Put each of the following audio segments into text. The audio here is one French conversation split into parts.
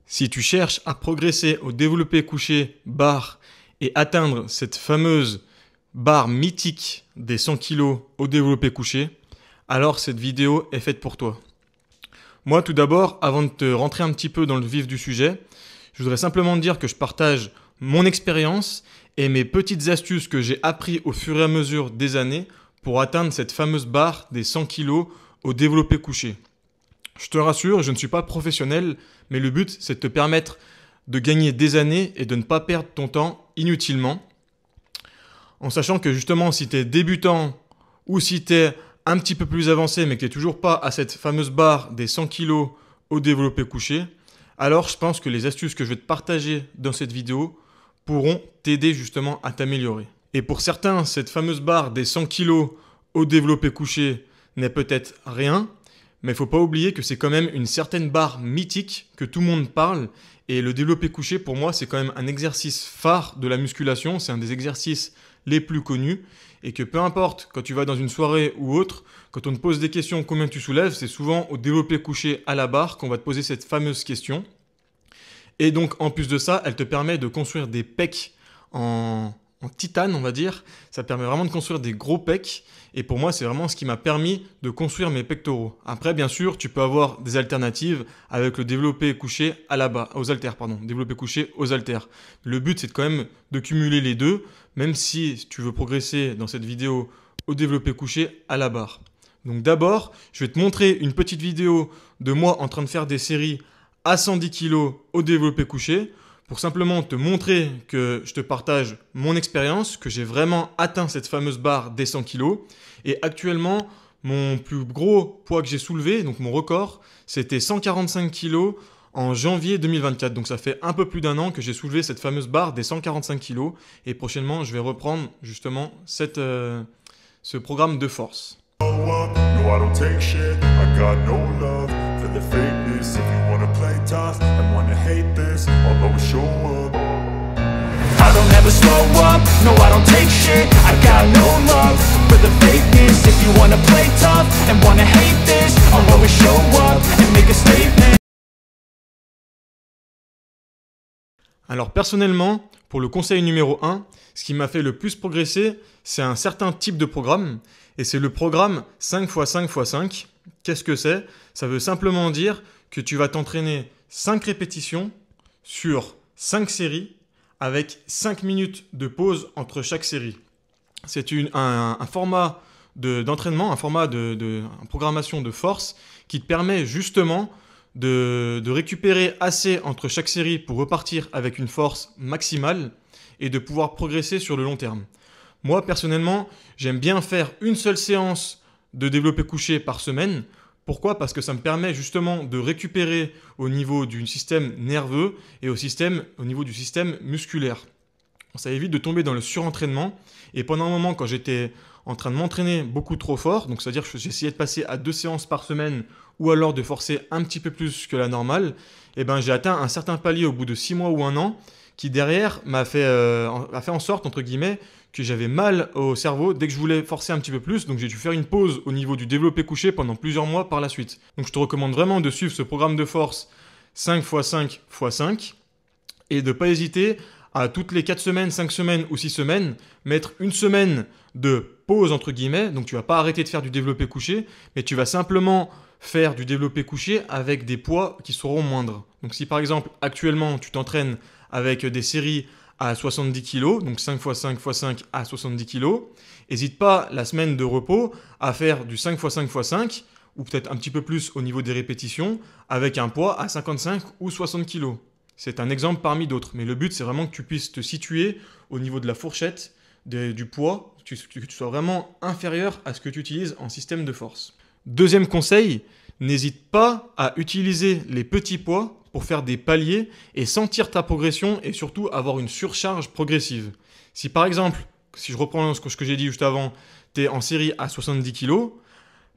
Si tu cherches à progresser au développé couché barre et atteindre cette fameuse barre mythique des 100 kg au développé couché, alors cette vidéo est faite pour toi. Moi, tout d'abord, avant de te rentrer un petit peu dans le vif du sujet, je voudrais simplement te dire que je partage mon expérience et mes petites astuces que j'ai appris au fur et à mesure des années pour atteindre cette fameuse barre des 100 kg au développé couché. Je te rassure, je ne suis pas professionnel, mais le but, c'est de te permettre de gagner des années et de ne pas perdre ton temps inutilement. En sachant que justement, si tu es débutant ou si tu es un petit peu plus avancé, mais que tu n'es toujours pas à cette fameuse barre des 100 kg au développé couché, alors je pense que les astuces que je vais te partager dans cette vidéo pourront t'aider justement à t'améliorer. Et pour certains, cette fameuse barre des 100 kg au développé couché n'est peut-être rien, mais il ne faut pas oublier que c'est quand même une certaine barre mythique que tout le monde parle. Et le développé couché, pour moi, c'est quand même un exercice phare de la musculation. C'est un des exercices les plus connus. Et que peu importe, quand tu vas dans une soirée ou autre, quand on te pose des questions combien tu soulèves, c'est souvent au développé couché à la barre qu'on va te poser cette fameuse question. Et donc, en plus de ça, elle te permet de construire des pecs en titane, on va dire. Ça permet vraiment de construire des gros pecs. Et pour moi, c'est vraiment ce qui m'a permis de construire mes pectoraux. Après, bien sûr, tu peux avoir des alternatives avec le développé couché à la barre, aux haltères, pardon, développé couché aux haltères. Le but, c'est quand même de cumuler les deux, même si tu veux progresser dans cette vidéo au développé couché à la barre. Donc d'abord, je vais te montrer une petite vidéo de moi en train de faire des séries à 110 kg au développé couché, pour simplement te montrer que je te partage mon expérience, que j'ai vraiment atteint cette fameuse barre des 100 kg. Et actuellement, mon plus gros poids que j'ai soulevé, donc mon record, c'était 145 kg en janvier 2024. Donc ça fait un peu plus d'un an que j'ai soulevé cette fameuse barre des 145 kg. Et prochainement, je vais reprendre justement ce programme de force. The fakeness, if you wanna play tough and wanna hate this, I'll always show up. I don't ever slow up, no I don't take shit. I got no love for the fakeness. If you wanna play tough and wanna hate this, I'll always show up and make a statement. Alors personnellement, pour le conseil numéro 1, ce qui m'a fait le plus progresser, c'est un certain type de programme. Et c'est le programme 5x5x5. Qu'est-ce que c'est? Ça veut simplement dire que tu vas t'entraîner 5 répétitions sur 5 séries avec 5 minutes de pause entre chaque série. C'est un format d'entraînement, un format de programmation de force qui te permet justement de récupérer assez entre chaque série pour repartir avec une force maximale et de pouvoir progresser sur le long terme. Moi, personnellement, j'aime bien faire une seule séance de développé couché par semaine. Pourquoi? Parce que ça me permet justement de récupérer au niveau du système nerveux et au niveau du système musculaire. Ça évite de tomber dans le surentraînement. Et pendant un moment, quand j'étais en train de m'entraîner beaucoup trop fort, donc c'est-à-dire que j'essayais de passer à 2 séances par semaine ou alors de forcer un petit peu plus que la normale, et ben j'ai atteint un certain palier au bout de 6 mois ou 1 an qui derrière a fait en sorte, entre guillemets, que j'avais mal au cerveau dès que je voulais forcer un petit peu plus. Donc j'ai dû faire une pause au niveau du développé couché pendant plusieurs mois par la suite. Donc je te recommande vraiment de suivre ce programme de force 5x5x5 et de ne pas hésiter à toutes les 4 semaines, 5 semaines ou 6 semaines, mettre une semaine de pause entre guillemets. Donc tu ne vas pas arrêter de faire du développé couché, mais tu vas simplement faire du développé couché avec des poids qui seront moindres. Donc si par exemple actuellement tu t'entraînes avec des séries à 70 kg, donc 5x5x5 à 70 kg, n'hésite pas la semaine de repos à faire du 5x5x5 ou peut-être un petit peu plus au niveau des répétitions avec un poids à 55 ou 60 kg. C'est un exemple parmi d'autres, mais le but c'est vraiment que tu puisses te situer au niveau de la fourchette du poids, que tu sois vraiment inférieur à ce que tu utilises en système de force. Deuxième conseil, n'hésite pas à utiliser les petits poids pour faire des paliers et sentir ta progression et surtout avoir une surcharge progressive. Si par exemple, si je reprends ce que j'ai dit juste avant, tu es en série à 70 kg,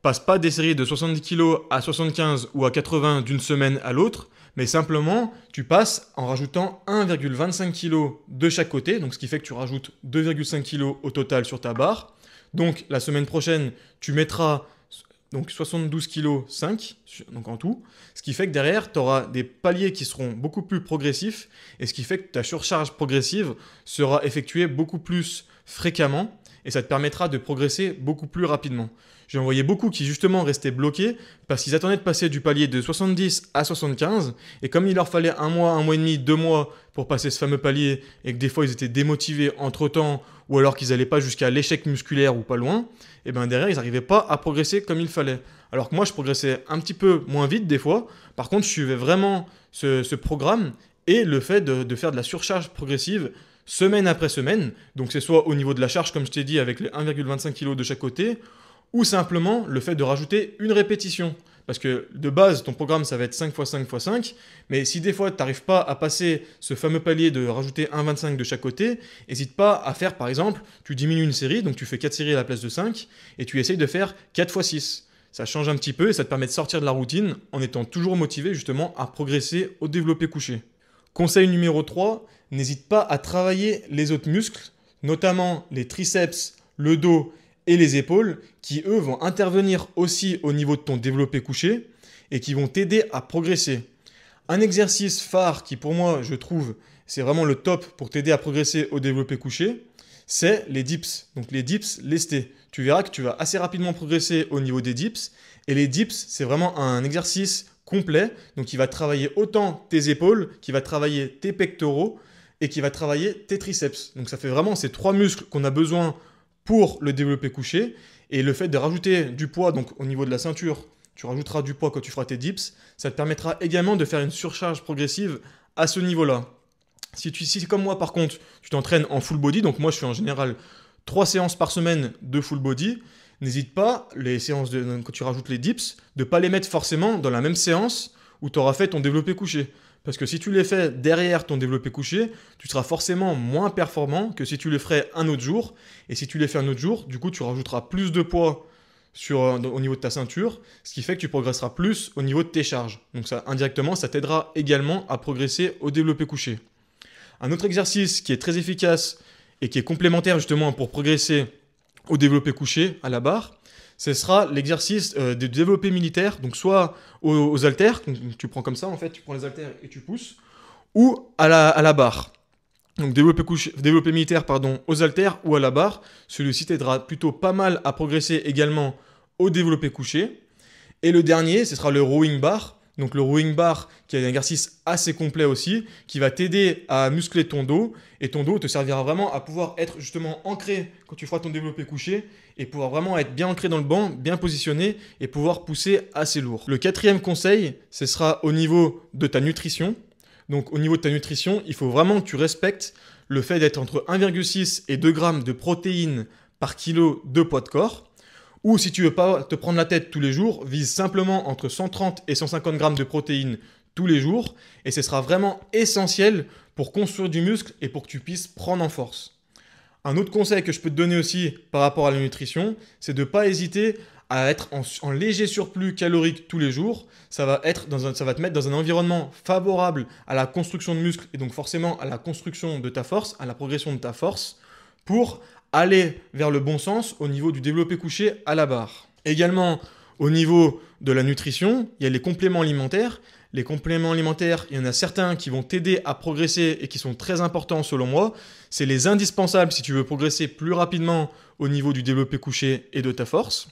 passe pas des séries de 70 kg à 75 ou à 80 d'une semaine à l'autre, mais simplement tu passes en rajoutant 1,25 kg de chaque côté, donc ce qui fait que tu rajoutes 2,5 kg au total sur ta barre. Donc la semaine prochaine, tu mettras donc 72 kg 5, donc en tout. Ce qui fait que derrière, tu auras des paliers qui seront beaucoup plus progressifs, et ce qui fait que ta surcharge progressive sera effectuée beaucoup plus fréquemment, et ça te permettra de progresser beaucoup plus rapidement. J'ai envoyé beaucoup qui justement restaient bloqués parce qu'ils attendaient de passer du palier de 70 à 75, et comme il leur fallait un mois et demi, 2 mois pour passer ce fameux palier, et que des fois ils étaient démotivés entre temps, ou alors qu'ils n'allaient pas jusqu'à l'échec musculaire ou pas loin, et bien derrière ils n'arrivaient pas à progresser comme il fallait. Alors que moi je progressais un petit peu moins vite des fois, par contre je suivais vraiment ce programme, et le fait de faire de la surcharge progressive semaine après semaine, donc c'est soit au niveau de la charge comme je t'ai dit avec les 1,25 kg de chaque côté, ou simplement le fait de rajouter une répétition. Parce que de base, ton programme, ça va être 5 x 5 x 5, mais si des fois, tu n'arrives pas à passer ce fameux palier de rajouter 1,25 de chaque côté, n'hésite pas à faire, par exemple, tu diminues une série, donc tu fais 4 séries à la place de 5, et tu essayes de faire 4 x 6. Ça change un petit peu et ça te permet de sortir de la routine en étant toujours motivé justement à progresser au développé couché. Conseil numéro 3, n'hésite pas à travailler les autres muscles, notamment les triceps, le dos et les épaules, qui eux vont intervenir aussi au niveau de ton développé couché et qui vont t'aider à progresser. Un exercice phare qui pour moi je trouve c'est vraiment le top pour t'aider à progresser au développé couché, c'est les dips. Donc les dips lestés. Tu verras que tu vas assez rapidement progresser au niveau des dips, et les dips c'est vraiment un exercice complet, donc il va travailler autant tes épaules, qui va travailler tes pectoraux et qui va travailler tes triceps. Donc ça fait vraiment ces 3 muscles qu'on a besoin pour le développé couché, et le fait de rajouter du poids, donc au niveau de la ceinture, tu rajouteras du poids quand tu feras tes dips, ça te permettra également de faire une surcharge progressive à ce niveau-là. Si comme moi par contre, tu t'entraînes en full body, donc moi je fais en général 3 séances par semaine de full body, n'hésite pas, les séances quand tu rajoutes les dips, de ne pas les mettre forcément dans la même séance où tu auras fait ton développé couché. Parce que si tu les fais derrière ton développé couché, tu seras forcément moins performant que si tu les ferais un autre jour. Et si tu les fais un autre jour, du coup, tu rajouteras plus de poids au niveau de ta ceinture, ce qui fait que tu progresseras plus au niveau de tes charges. Donc ça, indirectement, ça t'aidera également à progresser au développé couché. Un autre exercice qui est très efficace et qui est complémentaire justement pour progresser au développé couché à la barre, ce sera l'exercice de développé militaire, donc soit aux haltères, tu prends comme ça en fait, tu prends les haltères et tu pousses, ou à la barre. Donc développé militaire aux haltères ou à la barre, celui-ci t'aidera plutôt pas mal à progresser également au développé couché. Et le dernier, ce sera le rowing bar. Donc le rowing bar qui est un exercice assez complet aussi, qui va t'aider à muscler ton dos, et ton dos te servira vraiment à pouvoir être justement ancré quand tu feras ton développé couché, et pouvoir vraiment être bien ancré dans le banc, bien positionné, et pouvoir pousser assez lourd. Le 4e conseil, ce sera au niveau de ta nutrition. Donc au niveau de ta nutrition, il faut vraiment que tu respectes le fait d'être entre 1,6 et 2 grammes de protéines par kilo de poids de corps. Ou si tu veux pas te prendre la tête tous les jours, vise simplement entre 130 et 150 grammes de protéines tous les jours, et ce sera vraiment essentiel pour construire du muscle et pour que tu puisses prendre en force. Un autre conseil que je peux te donner aussi par rapport à la nutrition, c'est de ne pas hésiter à être en léger surplus calorique tous les jours. Ça va te mettre dans un environnement favorable à la construction de muscles, et donc forcément à la construction de ta force, à la progression de ta force, pour aller vers le bon sens au niveau du développé couché à la barre. Également, au niveau de la nutrition, il y a les compléments alimentaires. Les compléments alimentaires, il y en a certains qui vont t'aider à progresser et qui sont très importants selon moi. C'est les indispensables si tu veux progresser plus rapidement au niveau du développé couché et de ta force.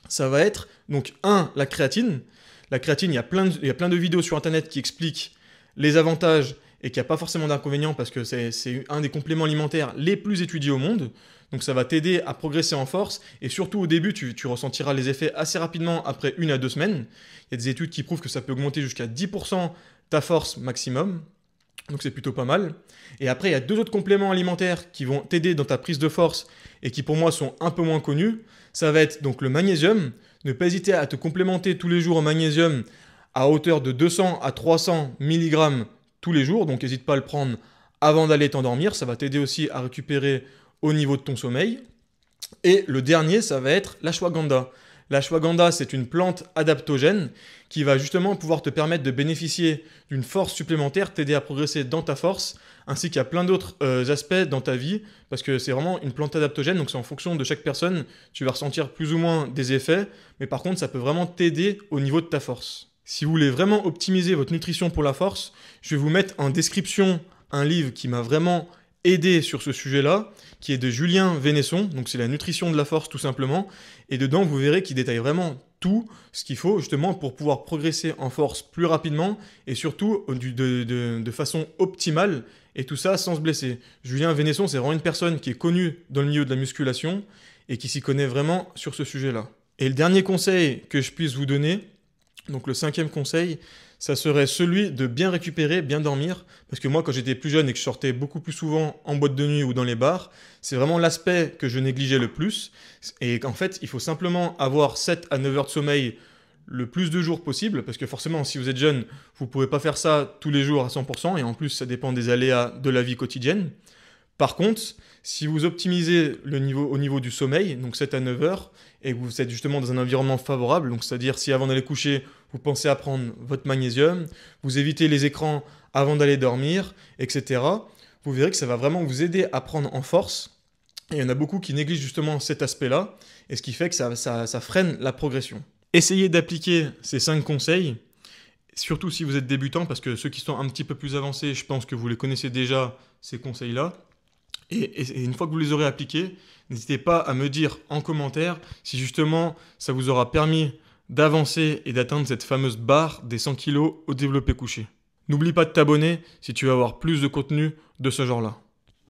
Ça va être donc la créatine. La créatine, il y a plein de vidéos sur internet qui expliquent les avantages et qu'il n'y a pas forcément d'inconvénients parce que c'est un des compléments alimentaires les plus étudiés au monde. Donc ça va t'aider à progresser en force, et surtout au début, tu ressentiras les effets assez rapidement après 1 à 2 semaines. Il y a des études qui prouvent que ça peut augmenter jusqu'à 10% ta force maximum. Donc c'est plutôt pas mal. Et après, il y a 2 autres compléments alimentaires qui vont t'aider dans ta prise de force et qui pour moi sont un peu moins connus. Ça va être donc le magnésium. Ne pas hésiter à te complémenter tous les jours en magnésium à hauteur de 200 à 300 mg tous les jours. Donc n'hésite pas à le prendre avant d'aller t'endormir. Ça va t'aider aussi à récupérer au niveau de ton sommeil. Et le dernier, ça va être l'ashwagandha. L'ashwagandha, c'est une plante adaptogène qui va justement pouvoir te permettre de bénéficier d'une force supplémentaire, t'aider à progresser dans ta force, ainsi qu'il y a plein d'autres aspects dans ta vie, parce que c'est vraiment une plante adaptogène, donc c'est en fonction de chaque personne, tu vas ressentir plus ou moins des effets, mais par contre, ça peut vraiment t'aider au niveau de ta force. Si vous voulez vraiment optimiser votre nutrition pour la force, je vais vous mettre en description un livre qui m'a vraiment aidé sur ce sujet-là, qui est de Julien Vénesson, donc c'est la nutrition de la force tout simplement, et dedans vous verrez qu'il détaille vraiment tout ce qu'il faut justement pour pouvoir progresser en force plus rapidement et surtout de façon optimale, et tout ça sans se blesser. Julien Vénesson, c'est vraiment une personne qui est connue dans le milieu de la musculation et qui s'y connaît vraiment sur ce sujet-là. Et le dernier conseil que je puisse vous donner, donc le 5e conseil, ça serait celui de bien récupérer, bien dormir. Parce que moi, quand j'étais plus jeune et que je sortais beaucoup plus souvent en boîte de nuit ou dans les bars, c'est vraiment l'aspect que je négligeais le plus. Et qu'en fait, il faut simplement avoir 7 à 9 heures de sommeil le plus de jours possible. Parce que forcément, si vous êtes jeune, vous ne pourrez pas faire ça tous les jours à 100%. Et en plus, ça dépend des aléas de la vie quotidienne. Par contre, si vous optimisez au niveau du sommeil, donc 7 à 9 heures, et que vous êtes justement dans un environnement favorable, donc c'est-à-dire si avant d'aller coucher, vous pensez à prendre votre magnésium, vous évitez les écrans avant d'aller dormir, etc., vous verrez que ça va vraiment vous aider à prendre en force. Et il y en a beaucoup qui négligent justement cet aspect-là, et ce qui fait que ça freine la progression. Essayez d'appliquer ces 5 conseils, surtout si vous êtes débutant, parce que ceux qui sont un petit peu plus avancés, je pense que vous les connaissez déjà, ces conseils-là. Et une fois que vous les aurez appliqués, n'hésitez pas à me dire en commentaire si justement ça vous aura permis d'avancer et d'atteindre cette fameuse barre des 100 kg au développé couché. N'oublie pas de t'abonner si tu veux avoir plus de contenu de ce genre-là.